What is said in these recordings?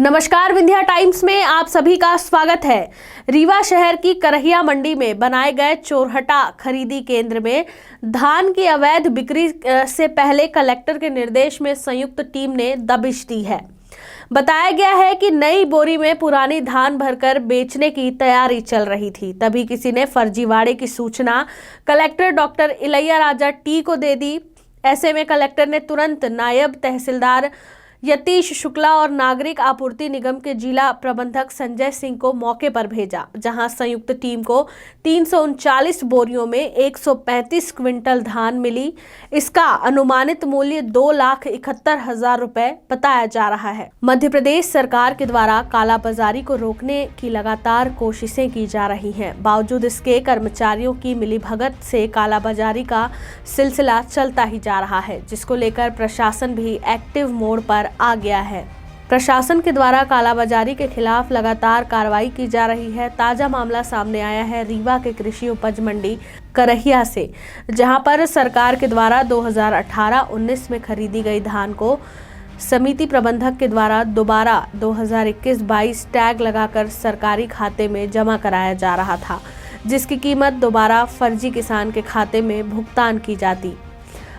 नमस्कार, विंध्या टाइम्स में आप सभी का स्वागत है। रीवा शहर की करहिया मंडी में बनाए गए चोरहटा खरीदी केंद्र में धान की अवैध बिक्री से पहले कलेक्टर के निर्देश में संयुक्त टीम ने दबिश दी है। बताया गया है कि नई बोरी में पुरानी धान भरकर बेचने की तैयारी चल रही थी, तभी किसी ने फर्जीवाड़े की सूचना कलेक्टर डॉक्टर इलैयाराजा टी को दे दी। ऐसे में कलेक्टर ने तुरंत नायब तहसीलदार यतीश शुक्ला और नागरिक आपूर्ति निगम के जिला प्रबंधक संजय सिंह को मौके पर भेजा, जहां संयुक्त टीम को 339 बोरियों में 135 क्विंटल धान मिली। इसका अनुमानित मूल्य 2,71,000 रुपए बताया जा रहा है। मध्य प्रदेश सरकार के द्वारा कालाबाजारी को रोकने की लगातार कोशिशें की जा रही हैं। बावजूद इसके कर्मचारियों की मिलीभगत से कालाबाजारी का सिलसिला चलता ही जा रहा है, जिसको लेकर प्रशासन भी एक्टिव मोड पर आ गया है। प्रशासन के द्वारा कालाबाजारी के खिलाफ लगातार कार्रवाई की जा रही है। ताजा मामला सामने आया है रीवा के कृषि उपज मंडी करहिया से, जहां पर सरकार के द्वारा 2018-19 में खरीदी गई धान को समिति प्रबंधक के द्वारा दोबारा 2021-22 टैग लगाकर सरकारी खाते में जमा कराया जा रहा था, जिसकी कीमत दोबारा फर्जी किसान के खाते में भुगतान की जाती।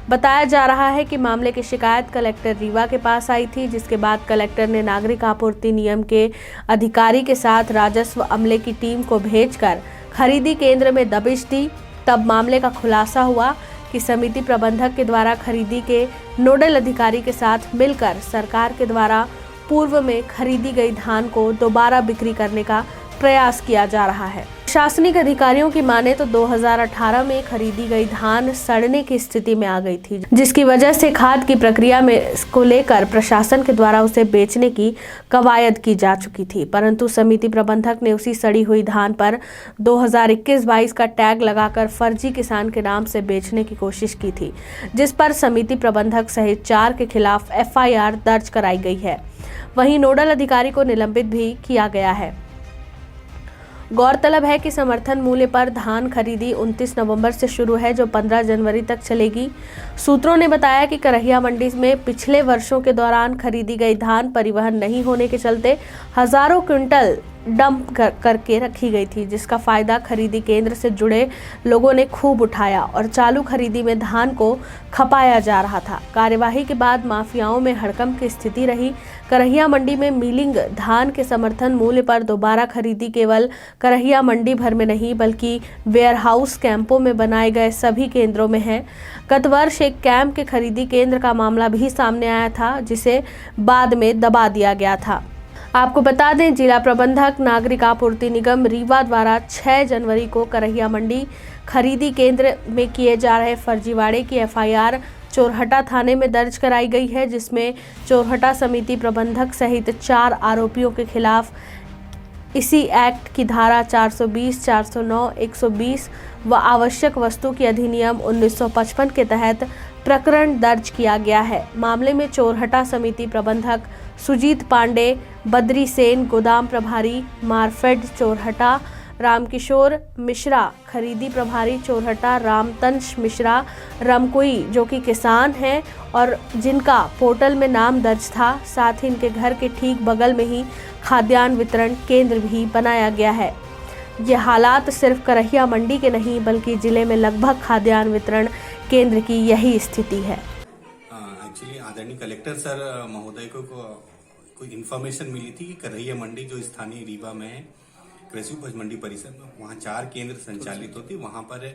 बताया जा रहा है कि मामले की शिकायत कलेक्टर रीवा के पास आई थी, जिसके बाद कलेक्टर ने नागरिक आपूर्ति निगम के अधिकारी के साथ राजस्व अमले की टीम को भेजकर खरीदी केंद्र में दबिश दी। तब मामले का खुलासा हुआ कि समिति प्रबंधक के द्वारा खरीदी के नोडल अधिकारी के साथ मिलकर सरकार के द्वारा पूर्व में खरीदी गई धान को दोबारा बिक्री करने का प्रयास किया जा रहा है। प्रशासनिक अधिकारियों की माने तो 2018 में खरीदी गई धान सड़ने की स्थिति में आ गई थी, जिसकी वजह से खाद की प्रक्रिया में इसको लेकर प्रशासन के द्वारा उसे बेचने की कवायद की जा चुकी थी, परंतु समिति प्रबंधक ने उसी सड़ी हुई धान पर 2021-22 का टैग लगाकर फर्जी किसान के नाम से बेचने की कोशिश की थी, जिस पर समिति प्रबंधक सहित 4 के खिलाफ FIR दर्ज कराई गई है। वहीं नोडल अधिकारी को निलंबित भी किया गया है। गौरतलब है कि समर्थन मूल्य पर धान खरीदी 29 नवंबर से शुरू है, जो 15 जनवरी तक चलेगी। सूत्रों ने बताया कि करहिया मंडी में पिछले वर्षों के दौरान खरीदी गई धान परिवहन नहीं होने के चलते हजारों क्विंटल डंप करके रखी गई थी, जिसका फायदा खरीदी केंद्र से जुड़े लोगों ने खूब उठाया और चालू खरीदी में धान को खपाया जा रहा था। कार्यवाही के बाद माफियाओं में हड़कंप की स्थिति रही। करहिया मंडी में मिलिंग धान के समर्थन मूल्य पर दोबारा खरीदी केवल करहिया मंडी भर में नहीं, बल्कि वेयरहाउस कैंपों में बनाए गए सभी केंद्रों में है। गत वर्ष एक कैंप के खरीदी केंद्र का मामला भी सामने आया था, जिसे बाद में दबा दिया गया था। आपको बता दें, जिला प्रबंधक नागरिक आपूर्ति निगम रीवा द्वारा 6 जनवरी को करहिया मंडी खरीदी केंद्र में किए जा रहे फर्जीवाड़े की FIR चोरहटा थाने में दर्ज कराई गई है, जिसमें चोरहटा समिति प्रबंधक सहित 4 आरोपियों के खिलाफ इसी एक्ट की धारा 420, 409, 120 व आवश्यक वस्तु की अधिनियम 1955 के तहत प्रकरण दर्ज किया गया है। मामले में चोरहटा समिति प्रबंधक सुजीत पांडे, बद्री सेन गोदाम प्रभारी, मारफेड चोरहटा रामकिशोर मिश्रा खरीदी प्रभारी चोरहटा, रामतंश मिश्रा रमकुई जो कि किसान हैं और जिनका पोर्टल में नाम दर्ज था। साथ ही इनके घर के ठीक बगल में ही खाद्यान्न वितरण केंद्र भी बनाया गया है। ये हालात सिर्फ करहिया मंडी के नहीं, बल्कि जिले में लगभग खाद्यान्न वितरण केंद्र की यही स्थिति है। एक्चुअली आदरणीय कलेक्टर सर महोदय को कोई इन्फॉर्मेशन मिली थी कि करहिया मंडी जो स्थानीय रीवा में है, कृषि उपज मंडी परिसर में, वहाँ 4 केंद्र संचालित होते। वहाँ पर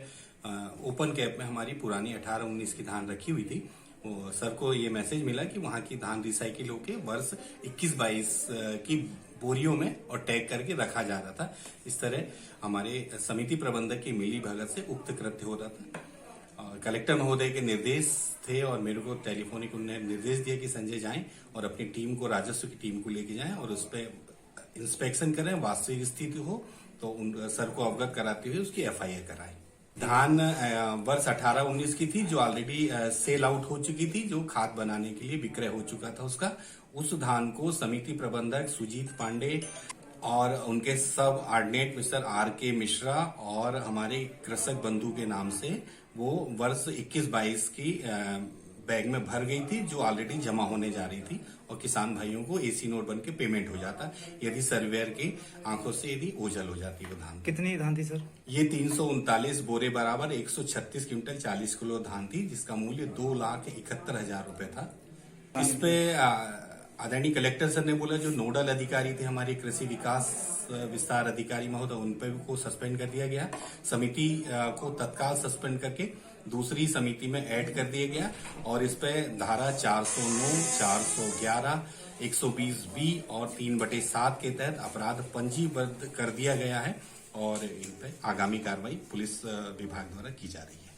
ओपन कैप में हमारी पुरानी 18-19 की धान रखी हुई थी। वो सर को ये मैसेज मिला कि वहाँ की धान रिसाइकिल होके वर्ष 21-22 की बोरियों में और टैग करके रखा जा रहा था। इस तरह हमारे समिति प्रबंधक की मिली भगत से उक्त कृत्य हो रहा था। और कलेक्टर महोदय के निर्देश थे और मेरे को टेलीफोनिक उन्होंने निर्देश दिया कि संजय जाएं और अपनी टीम को, राजस्व की टीम को लेके जाएं और उस पर इंस्पेक्शन करें, वास्तविक स्थिति हो तो उन सर को अवगत कराते हुए उसकी FIR कराएं। धान वर्ष 18-19 की थी, जो ऑलरेडी सेल आउट हो चुकी थी, जो खाद बनाने के लिए विक्रय हो चुका था उसका। उस धान को समिति प्रबंधक सुजीत पांडे और उनके सब ऑर्डिनेट मिस्टर RK मिश्रा और हमारे कृषक बंधु के नाम से वो वर्ष 21-22 की बैग में भर गई थी जो ऑलरेडी जमा होने जा रही थी और किसान भाइयों को एसी नोट बन के पेमेंट हो जाता यदि सर्वेयर के आंखों से यदि ओझल हो जाती वो धान। कितनी धान थी सर? ये 339 बोरे बराबर 136 क्विंटल 40 किलो धान थी जिसका मूल्य 2,71,000 रुपए था। इस पे आदरणीय कलेक्टर सर ने बोला जो नोडल अधिकारी थे हमारे कृषि विकास विस्तार अधिकारी महोदय उन पे को सस्पेंड कर दिया गया। समिति को तत्काल सस्पेंड करके दूसरी समिति में ऐड कर दिया गया और इस पे धारा 409, 411, 120B और 3/7 के तहत अपराध पंजीबद्ध कर दिया गया है और इन पे आगामी कार्रवाई पुलिस विभाग द्वारा की जा रही है।